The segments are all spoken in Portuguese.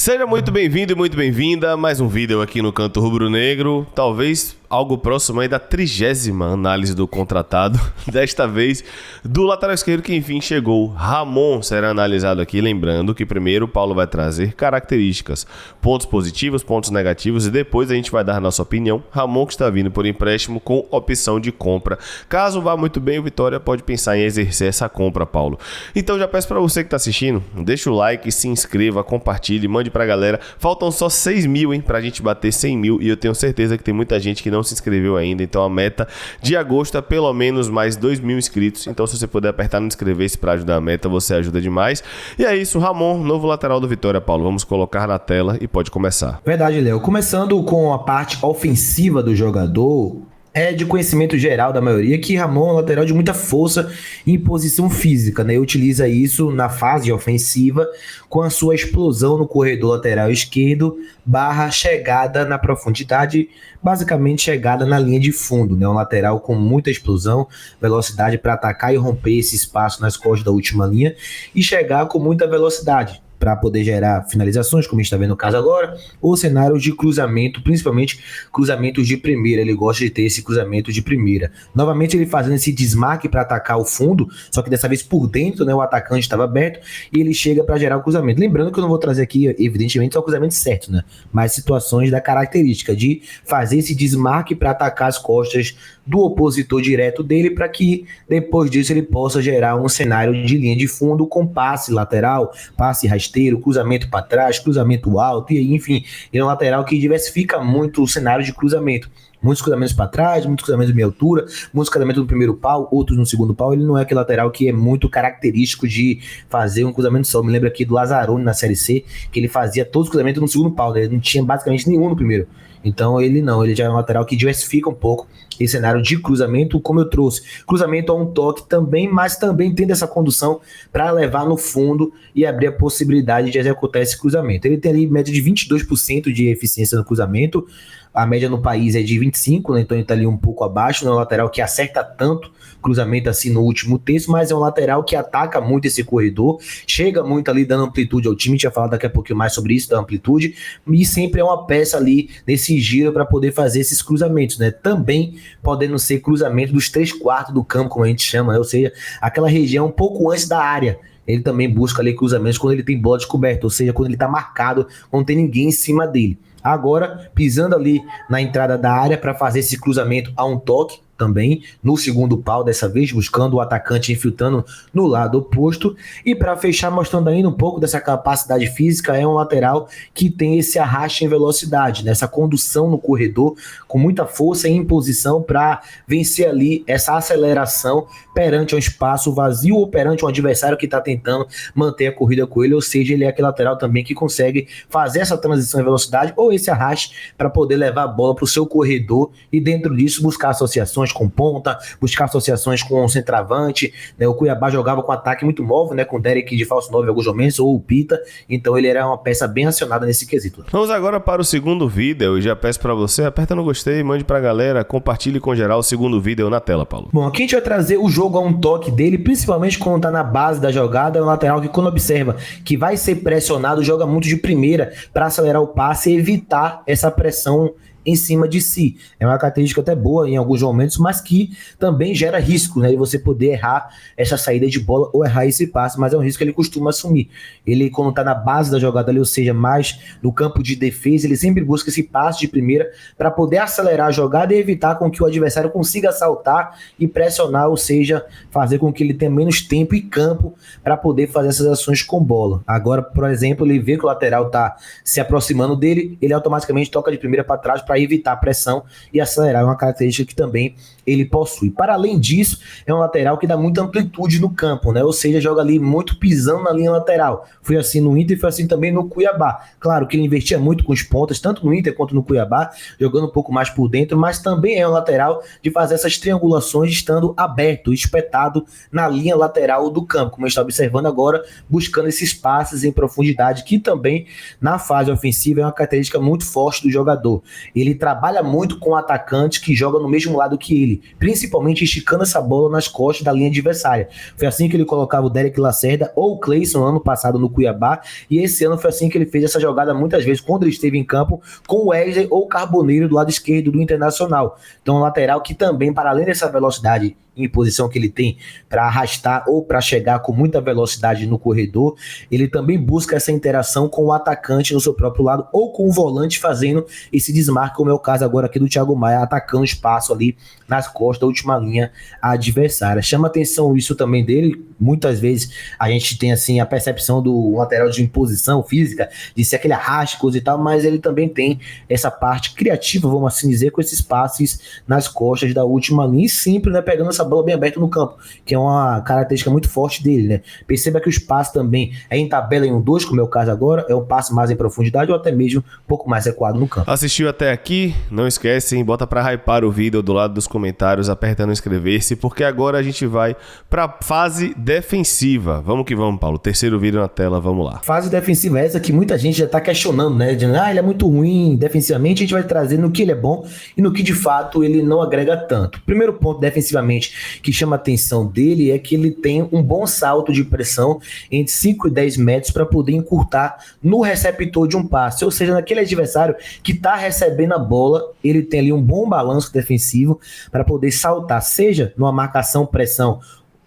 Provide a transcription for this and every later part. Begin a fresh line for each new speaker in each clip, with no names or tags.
Seja muito bem-vindo e muito bem-vinda a mais um vídeo aqui no Canto Rubro Negro, talvez algo próximo aí da 30ª análise do contratado, desta vez do lateral esquerdo que enfim chegou. Ramon será analisado aqui, lembrando que primeiro o Paulo vai trazer características, pontos positivos, pontos negativos e depois a gente vai dar nossa opinião. Ramon que está vindo por empréstimo com opção de compra. Caso vá muito bem, o Vitória pode pensar em exercer essa compra, Paulo. Então já peço para você que está assistindo, deixa o like, se inscreva, compartilhe, mande pra galera. Faltam só 6 mil, hein, pra gente bater 100 mil e eu tenho certeza que tem muita gente que não se inscreveu ainda, então a meta de agosto é pelo menos mais 2 mil inscritos, então se você puder apertar no inscrever-se pra ajudar a meta, você ajuda demais. E é isso, Ramon, novo lateral do Vitória, Paulo, vamos colocar na tela e pode começar.
Verdade, Léo. Começando com a parte ofensiva do jogador, é de conhecimento geral da maioria que Ramon é um lateral de muita força em posição física, né? Utiliza isso na fase ofensiva com a sua explosão no corredor lateral esquerdo / chegada na profundidade, basicamente chegada na linha de fundo, né? Um lateral com muita explosão, velocidade para atacar e romper esse espaço nas costas da última linha e chegar com muita velocidade para poder gerar finalizações, como a gente está vendo no caso agora, ou cenários de cruzamento, principalmente cruzamentos de primeira. Ele gosta de ter esse cruzamento de primeira. Novamente ele fazendo esse desmarque para atacar o fundo, só que dessa vez por dentro, né, o atacante estava aberto e ele chega para gerar o cruzamento. Lembrando que eu não vou trazer aqui, evidentemente, só o cruzamento certo, né? Mas situações da característica de fazer esse desmarque para atacar as costas do opositor direto dele, para que depois disso ele possa gerar um cenário de linha de fundo com passe lateral, passe rasteiro, cruzamento para trás, cruzamento alto, e aí, enfim, ele é um lateral que diversifica muito o cenário de cruzamento. Muitos cruzamentos para trás, muitos cruzamentos de meia altura, muitos cruzamentos no primeiro pau, outros no segundo pau. Ele não é aquele lateral que é muito característico de fazer um cruzamento só. Me lembro aqui do Lazzaroni na Série C, que ele fazia todos os cruzamentos no segundo pau, né? Ele não tinha basicamente nenhum no primeiro. Então ele não, ele já é um lateral que diversifica um pouco esse cenário de cruzamento, como eu trouxe. Cruzamento a um toque também, mas também tendo essa condução para levar no fundo e abrir a possibilidade de executar esse cruzamento. Ele tem ali média de 22% de eficiência no cruzamento, a média no país é de 25%, né? Então ele está ali um pouco abaixo, não é um lateral que acerta tanto cruzamento assim no último terço, mas é um lateral que ataca muito esse corredor, chega muito ali dando amplitude ao time, a gente vai falar daqui a pouquinho mais sobre isso, da amplitude, e sempre é uma peça ali nesse giro para poder fazer esses cruzamentos, né? Também podendo ser cruzamento dos 3/4 do campo, como a gente chama, né? Ou seja, aquela região um pouco antes da área. Ele também busca ali cruzamentos quando ele tem bola descoberta, ou seja, quando ele está marcado, quando não tem ninguém em cima dele. Agora, pisando ali na entrada da área para fazer esse cruzamento a um toque, também no segundo pau, dessa vez buscando o atacante infiltrando no lado oposto. E para fechar, mostrando ainda um pouco dessa capacidade física, é um lateral que tem esse arraste em velocidade, né? Essa condução no corredor com muita força e imposição para vencer ali essa aceleração perante um espaço vazio ou perante um adversário que está tentando manter a corrida com ele, ou seja, ele é aquele lateral também que consegue fazer essa transição em velocidade ou esse arraste para poder levar a bola para o seu corredor e dentro disso buscar associações com ponta, buscar associações com o centroavante, né? O Cuiabá jogava com ataque muito móvel, né? Com o Derek de falso 9 em alguns momentos, ou o Pita, então ele era uma peça bem acionada nesse quesito.
Vamos agora para o segundo vídeo, e já peço para você, aperta no gostei, mande pra galera, compartilhe com geral o segundo vídeo na tela, Paulo.
Bom, aqui a gente vai trazer o jogo a um toque dele, principalmente quando tá na base da jogada, é um lateral que quando observa que vai ser pressionado, joga muito de primeira para acelerar o passe e evitar essa pressão em cima de si. É uma característica até boa em alguns momentos, mas que também gera risco, né? De você poder errar essa saída de bola ou errar esse passe, mas é um risco que ele costuma assumir. Ele, quando tá na base da jogada ali, ou seja, mais no campo de defesa, ele sempre busca esse passe de primeira para poder acelerar a jogada e evitar com que o adversário consiga saltar e pressionar, ou seja, fazer com que ele tenha menos tempo e campo para poder fazer essas ações com bola. Agora, por exemplo, ele vê que o lateral tá se aproximando dele, ele automaticamente toca de primeira para trás para evitar a pressão e acelerar, é uma característica que também ele possui. Para além disso, é um lateral que dá muita amplitude no campo, né? Ou seja, joga ali muito pisando na linha lateral. Foi assim no Inter e foi assim também no Cuiabá. Claro que ele investia muito com os pontas, tanto no Inter quanto no Cuiabá, jogando um pouco mais por dentro, mas também é um lateral de fazer essas triangulações estando aberto, espetado na linha lateral do campo, como a gente está observando agora, buscando esses passes em profundidade, que também na fase ofensiva é uma característica muito forte do jogador. Ele ele trabalha muito com atacantes que jogam no mesmo lado que ele, principalmente esticando essa bola nas costas da linha adversária. Foi assim que ele colocava o Derek Lacerda ou o Cleison ano passado no Cuiabá, e esse ano foi assim que ele fez essa jogada muitas vezes quando ele esteve em campo com o Wesley ou o Carboneiro do lado esquerdo do Internacional. Então um lateral que também, para além dessa velocidade em posição que ele tem para arrastar ou para chegar com muita velocidade no corredor, ele também busca essa interação com o atacante no seu próprio lado ou com o volante fazendo esse desmarque, como é o caso agora aqui do Thiago Maia, atacando espaço ali nas costas da última linha adversária. Chama atenção isso também dele. Muitas vezes a gente tem assim a percepção do lateral de imposição física, de ser aquele arraste, coisa e tal, mas ele também tem essa parte criativa, vamos assim dizer, com esses passes nas costas da última linha e sempre, né, pegando essa bola bem aberta no campo, que é uma característica muito forte dele, né? Perceba que os passes também é em tabela em 1-2, como é o caso agora, é um passe mais em profundidade ou até mesmo um pouco mais recuado no campo.
Assistiu até aqui? Não esquecem, bota pra hypar o vídeo do lado dos comentários, aperta no inscrever-se, porque agora a gente vai pra fase defensiva. Vamos que vamos, Paulo. Terceiro vídeo na tela, vamos lá.
Fase defensiva é essa que muita gente já tá questionando, né? Dizendo, ele é muito ruim defensivamente, a gente vai trazer no que ele é bom e no que de fato ele não agrega tanto. Primeiro ponto defensivamente que chama a atenção dele é que ele tem um bom salto de pressão entre 5 e 10 metros para poder encurtar no receptor de um passe, ou seja, naquele adversário que está recebendo a bola, ele tem ali um bom balanço defensivo para poder saltar, seja numa marcação pressão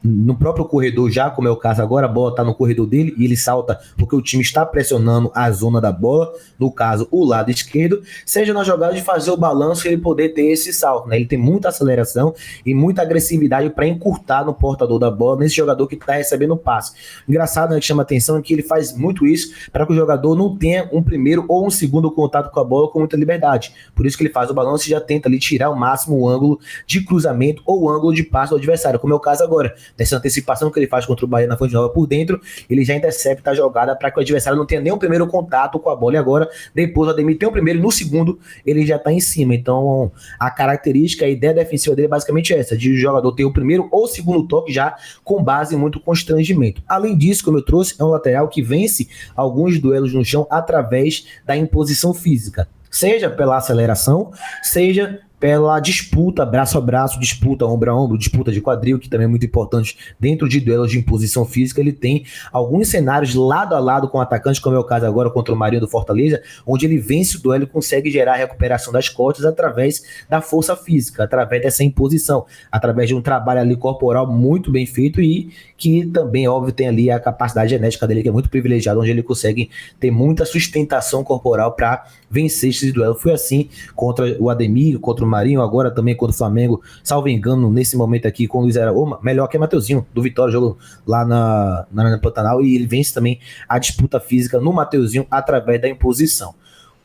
no próprio corredor já, como é o caso agora, a bola está no corredor dele e ele salta porque o time está pressionando a zona da bola, no caso o lado esquerdo, seja na jogada de fazer o balanço e ele poder ter esse salto, né? Ele tem muita aceleração e muita agressividade para encurtar no portador da bola, nesse jogador que está recebendo o passe. Engraçado, né, que chama atenção é que ele faz muito isso para que o jogador não tenha um primeiro ou um segundo contato com a bola com muita liberdade, por isso que ele faz o balanço e já tenta ali tirar o máximo o ângulo de cruzamento ou o ângulo de passe do adversário, como é o caso agora. Dessa antecipação que ele faz contra o Bahia na Fonte Nova por dentro, ele já intercepta a jogada para que o adversário não tenha nem o primeiro contato com a bola, e agora, depois o Ademir tem o primeiro e no segundo ele já está em cima. Então a característica, a ideia defensiva dele é basicamente essa, de o jogador ter o primeiro ou segundo toque já com base em muito constrangimento. Além disso, como eu trouxe, é um lateral que vence alguns duelos no chão através da imposição física, seja pela aceleração, seja pela disputa braço a braço, disputa ombro a ombro, disputa de quadril, que também é muito importante dentro de duelos de imposição física. Ele tem alguns cenários lado a lado com o atacante, como é o caso agora contra o Marinho do Fortaleza, onde ele vence o duelo e consegue gerar a recuperação das costas através da força física, através dessa imposição, através de um trabalho ali corporal muito bem feito e que também, óbvio, tem ali a capacidade genética dele, que é muito privilegiada, onde ele consegue ter muita sustentação corporal para vencer esse duelo. Foi assim contra o Ademir, contra o Marinho, agora também contra o Flamengo, salvo engano, nesse momento aqui com o Luiz Araújo, melhor que é Mateuzinho, do Vitória, jogo lá na Pantanal, e ele vence também a disputa física no Mateuzinho através da imposição.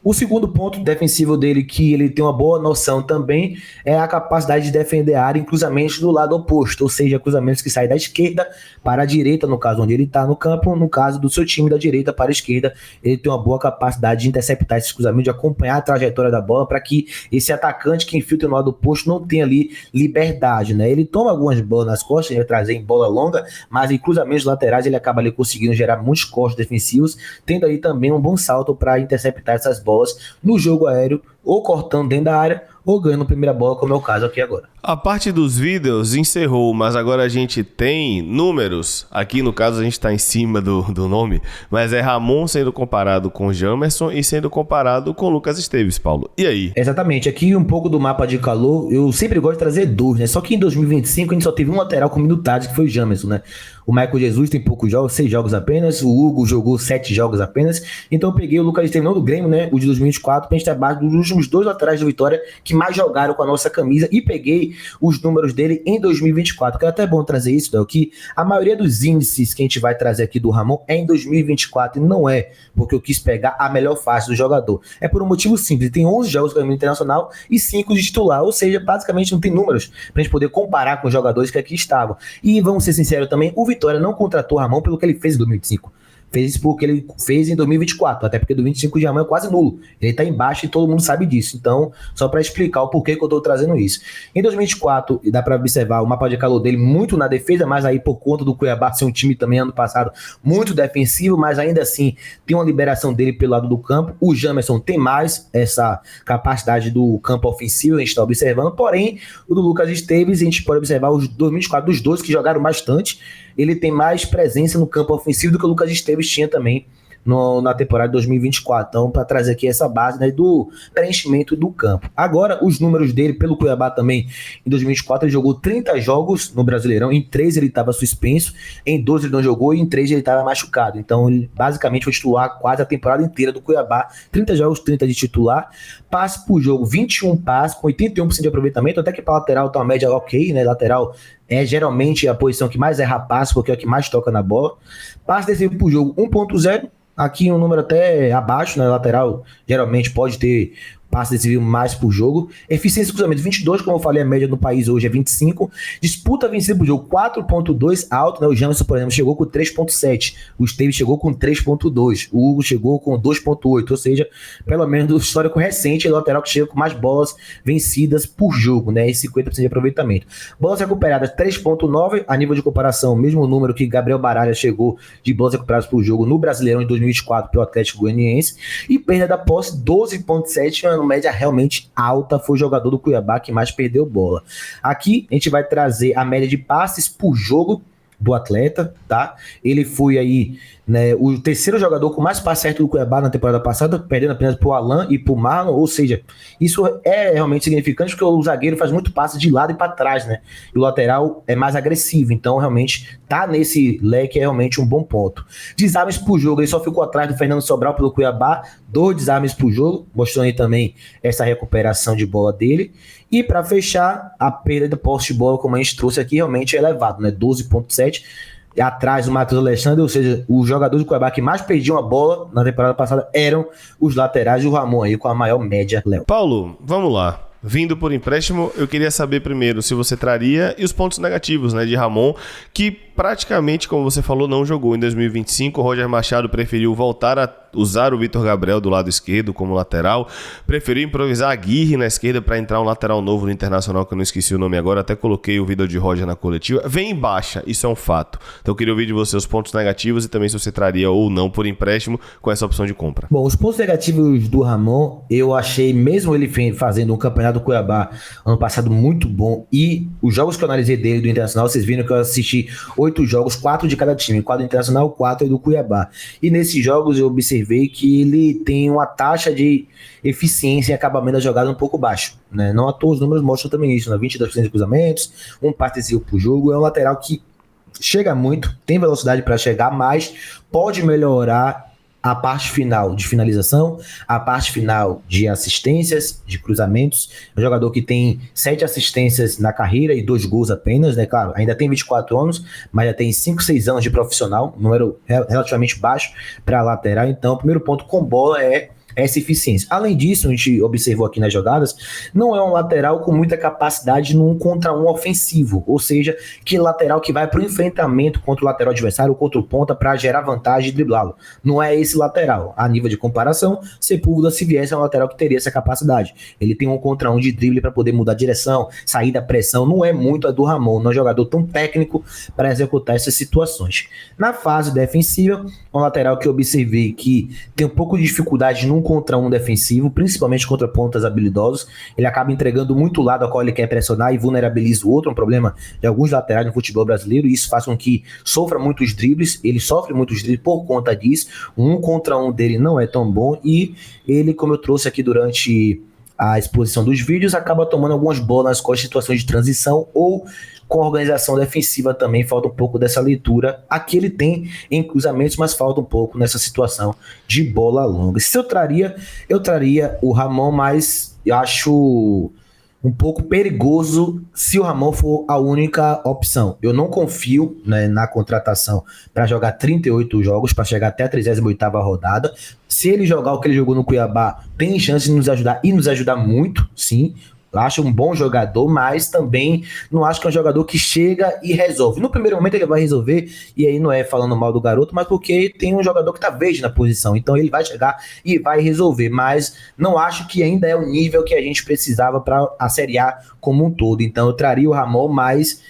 O segundo ponto defensivo dele, que ele tem uma boa noção também, é a capacidade de defender a área em cruzamentos do lado oposto, ou seja, cruzamentos que saem da esquerda para a direita, no caso onde ele está no campo, no caso do seu time da direita para a esquerda, ele tem uma boa capacidade de interceptar esses cruzamentos, de acompanhar a trajetória da bola para que esse atacante que infiltra no lado oposto não tenha ali liberdade, né? Ele toma algumas bolas nas costas, ele vai trazer em bola longa, mas em cruzamentos laterais ele acaba ali conseguindo gerar muitos cortes defensivos, tendo ali também um bom salto para interceptar essas bolas no jogo aéreo, ou cortando dentro da área, ou ganhando a primeira bola, como é o caso aqui agora.
A parte dos vídeos encerrou, mas agora a gente tem números. Aqui no caso a gente está em cima do nome, mas é Ramon sendo comparado com Jamerson e sendo comparado com Lucas Esteves, Paulo. E aí?
Exatamente, aqui um pouco do mapa de calor, eu sempre gosto de trazer dois, né? Só que em 2025 a gente só teve um lateral com minutagem, que foi o Jamerson, né? O Michael Jesus tem poucos jogos, 6 jogos apenas, o Hugo jogou 7 jogos apenas, então eu peguei o Lucas Esteves, não do Grêmio, né? O de 2024, pra gente ter abaixo dos últimos 2 laterais do Vitória que mais jogaram com a nossa camisa, e peguei os números dele em 2024, que é até bom trazer isso, Del, que a maioria dos índices que a gente vai trazer aqui do Ramon é em 2024, e não é porque eu quis pegar a melhor fase do jogador, é por um motivo simples, ele tem 11 jogos com a camisa internacional e 5 de titular, ou seja, basicamente não tem números pra gente poder comparar com os jogadores que aqui estavam, e vamos ser sinceros também, o Vitória não contratou o Ramon pelo que ele fez em 2025, fez isso porque ele fez em 2024, até porque do 25 de Ramon é quase nulo. Ele tá embaixo e todo mundo sabe disso. Então, só para explicar o porquê que eu tô trazendo isso. Em 2024, dá para observar o mapa de calor dele muito na defesa, mas aí por conta do Cuiabá ser um time também ano passado muito defensivo, mas ainda assim tem uma liberação dele pelo lado do campo. O Jamerson tem mais essa capacidade do campo ofensivo, a gente está observando, porém o do Lucas Esteves, a gente pode observar os 2024 dos dois que jogaram bastante, ele tem mais presença no campo ofensivo do que o Lucas Esteves tinha também na temporada de 2024. Então, para trazer aqui essa base, né, do preenchimento do campo. Agora, os números dele, pelo Cuiabá também, em 2024 ele jogou 30 jogos no Brasileirão, em 3 ele estava suspenso, em 12 ele não jogou e em 3 ele estava machucado. Então, ele basicamente foi titular quase a temporada inteira do Cuiabá, 30 jogos, 30 de titular, passe por jogo, 21 passes, com 81% de aproveitamento, até que para lateral tá uma média ok, né, lateral é geralmente a posição que mais erra passe, porque é a que mais toca na bola. Passe decisivo por jogo, 1.0, aqui um número até abaixo, na lateral, geralmente pode ter passe decisivo mais por jogo. Eficiência de cruzamento 22, como eu falei, a média no país hoje é 25. Disputa vencida por jogo 4.2, alto, né? O Jamerson, por exemplo, chegou com 3.7. O Esteves chegou com 3.2. O Hugo chegou com 2.8. Ou seja, pelo menos do histórico recente, é o lateral que chega com mais bolas vencidas por jogo, né? E 50% de aproveitamento. Bolas recuperadas 3.9, a nível de comparação, mesmo número que Gabriel Baralha chegou de bolas recuperadas por jogo no Brasileirão em 2024 pelo Atlético Goianiense. E perda da posse 12.7, uma média realmente alta, foi o jogador do Cuiabá que mais perdeu bola. Aqui a gente vai trazer a média de passes por jogo do atleta, tá? Ele foi aí, né, o terceiro jogador com mais passes certos do Cuiabá na temporada passada, perdendo apenas pro Alan e pro Marlon, ou seja, isso é realmente significante porque o zagueiro faz muito passe de lado e para trás, né? E o lateral é mais agressivo, então realmente tá nesse leque, é realmente um bom ponto. Desarmes por jogo, ele só ficou atrás do Fernando Sobral pelo Cuiabá, 2 desarmes por jogo, mostrando aí também essa recuperação de bola dele. E para fechar, a perda de posse de bola, como a gente trouxe aqui, realmente é elevado, né? 12.7, atrás do Matheus Alexandre, ou seja, os jogadores do Cuiabá que mais perdiam a bola na temporada passada eram os laterais do Ramon aí, com a maior média, Léo.
Paulo, vamos lá. Vindo por empréstimo, eu queria saber primeiro se você traria e os pontos negativos, né, de Ramon, que praticamente, como você falou, não jogou em 2025. O Roger Machado preferiu voltar a usar o Vitor Gabriel do lado esquerdo como lateral, preferiu improvisar a Aguirre na esquerda para entrar um lateral novo no Internacional, que eu não esqueci o nome agora, até coloquei o vídeo de Roger na coletiva. Vem em baixa, isso é um fato. Então eu queria ouvir de você os pontos negativos e também se você traria ou não por empréstimo com essa opção de compra.
Bom, os pontos negativos do Ramon, eu achei, mesmo ele fazendo um campeonato do Cuiabá ano passado muito bom, e os jogos que eu analisei dele do Internacional, vocês viram que eu assisti 8 jogos, 4 de cada time, 4 do Internacional, 4 do Cuiabá. E nesses jogos eu observei que ele tem uma taxa de eficiência em acabamento da jogada um pouco baixo, né? Não à toa os números mostram também isso, né? 22% de cruzamentos, um passe decisivo por jogo, é um lateral que chega muito, tem velocidade para chegar, mas pode melhorar a parte final de finalização, a parte final de assistências, de cruzamentos. É um jogador que tem 7 assistências na carreira e 2 gols apenas, né? Claro, ainda tem 24 anos, mas já tem 5, 6 anos de profissional, número relativamente baixo para lateral. Então, o primeiro ponto com bola é essa eficiência. Além disso, a gente observou aqui nas jogadas, não é um lateral com muita capacidade no 1 contra 1 ofensivo, ou seja, que lateral que vai para o enfrentamento contra o lateral adversário ou contra o ponta para gerar vantagem e driblá-lo. Não é esse lateral. A nível de comparação, Sepúlveda, se viesse, é um lateral que teria essa capacidade. Ele tem 1 contra 1 de drible para poder mudar a direção, sair da pressão, não é muito a do Ramon, não é um jogador tão técnico para executar essas situações. Na fase defensiva, um lateral que eu observei que tem um pouco de dificuldade num contra um defensivo, principalmente contra pontas habilidosos. Ele acaba entregando muito lado ao qual ele quer pressionar e vulnerabiliza o outro, um problema de alguns laterais no futebol brasileiro, e isso faz com que sofra muitos dribles. Ele sofre muitos dribles por conta disso. O 1 contra 1 dele não é tão bom, e ele, como eu trouxe aqui durante a exposição dos vídeos, acaba tomando algumas bolas com as situações de transição ou com a organização defensiva também. Falta um pouco dessa leitura. Aqui ele tem em cruzamentos, mas falta um pouco nessa situação de bola longa. Se eu traria o Ramon, mas eu acho um pouco perigoso se o Ramon for a única opção. Eu não confio, né, na contratação para jogar 38 jogos, para chegar até a 38ª rodada. Se ele jogar o que ele jogou no Cuiabá, tem chance de nos ajudar, e nos ajudar muito, sim. Eu acho um bom jogador, mas também não acho que é um jogador que chega e resolve. No primeiro momento ele vai resolver, e aí não é falando mal do garoto, mas porque tem um jogador que tá verde na posição, então ele vai chegar e vai resolver, mas não acho que ainda é o nível que a gente precisava para a Série A como um todo. Então eu traria o Ramon, mas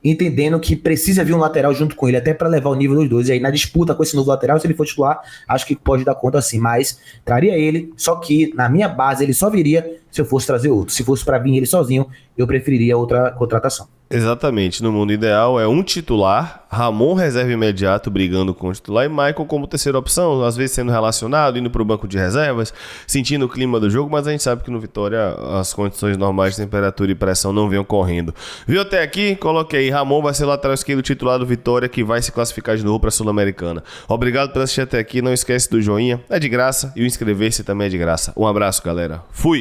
entendendo que precisa vir um lateral junto com ele, até para levar o nível dos dois. E aí na disputa com esse novo lateral, se ele for titular, acho que pode dar conta assim, mas traria ele, só que na minha base ele só viria se eu fosse trazer outro. Se fosse para vir ele sozinho, eu preferiria outra contratação.
Exatamente, no mundo ideal é um titular, Ramon reserva imediato brigando com o titular e Michael como terceira opção, às vezes sendo relacionado, indo para o banco de reservas, sentindo o clima do jogo, mas a gente sabe que no Vitória as condições normais de temperatura e pressão não vêm ocorrendo. Viu até aqui? Coloquei aí, Ramon vai ser lateral esquerdo titular do Vitória, que vai se classificar de novo para a Sul-Americana. Obrigado por assistir até aqui, não esquece do joinha, é de graça, e o inscrever-se também é de graça. Um abraço, galera. Fui!